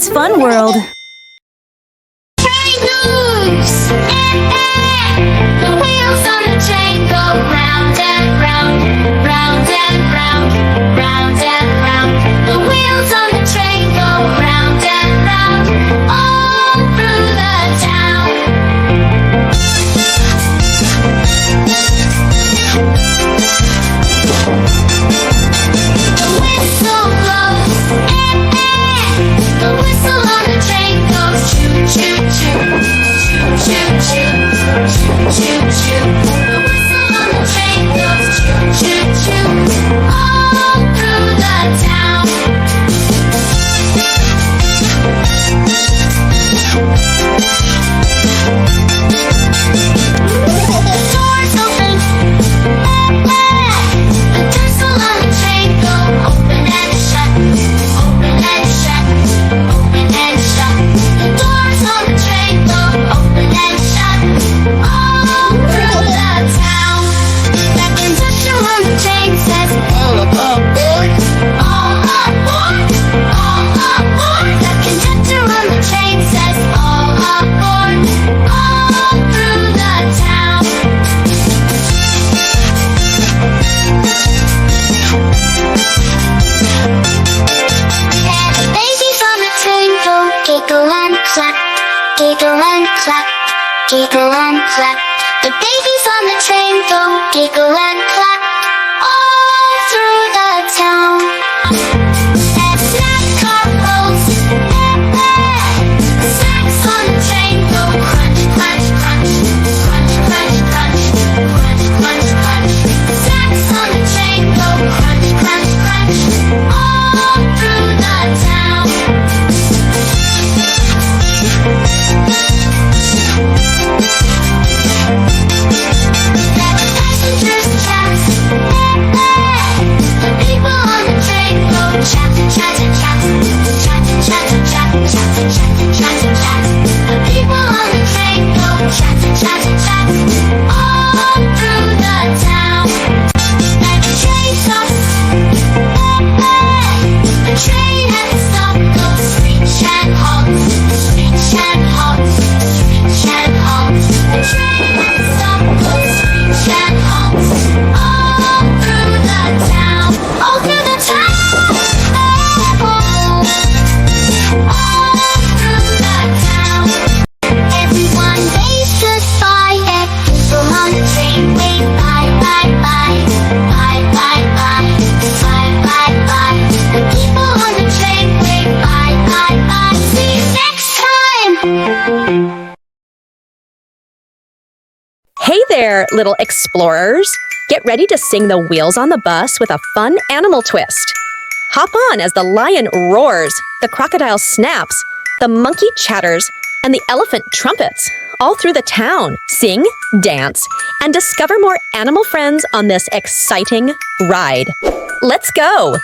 Kids Fun World. Train moves! The wheels on the train go round and round, round and round, round and round. The wheels on the train go round and round, all through the town. The whistle blows, the whistle on the train goes choo choo choo, choo choo choo, choo choo. The whistle on the train goes choo choo choo, all through the town. The doors open, the doors on the train go open and shut, open and shut, open and shut. The doors on the train go open and shut, all through the town. That conductor on the train says, all aboard, all aboard, all aboard. That conductor on the train says, all aboard, all through the town. And the babies on the train go giggle and clap, giggle and clap, giggle and clap. The babies on the train go giggle and clap, all through the town. And snack car rolls, the snacks on the train go crunch, crunch, crunch, crunch, crunch, crunch, crunch, crunch, crunch. The snacks on the train go crunch, crunch, crunch, all through the town. Let the passengers chat, the people on the train go chat, chat, chat, chat, chat, chat, chat, chat, chat, chat. The people on the train go chat, chat, chat, all through the town. And the train stops, the train at the stop goes screech and halt, screech and halt, screech and halt. The train at the stop goes screech and halt, all through the town, all through the town, all through the town. Everyone waves goodbye, and people on the train wave bye, bye, bye, bye, bye, bye, bye, bye, bye. The people on the train wave bye, bye, bye. See you next time. Hey there, little explorers! Get ready to sing the wheels on the bus with a fun animal twist. Hop on as the lion roars, the crocodile snaps, the monkey chatters, and the elephant trumpets, all through the town. Sing, dance, and discover more animal friends on this exciting ride. Let's go!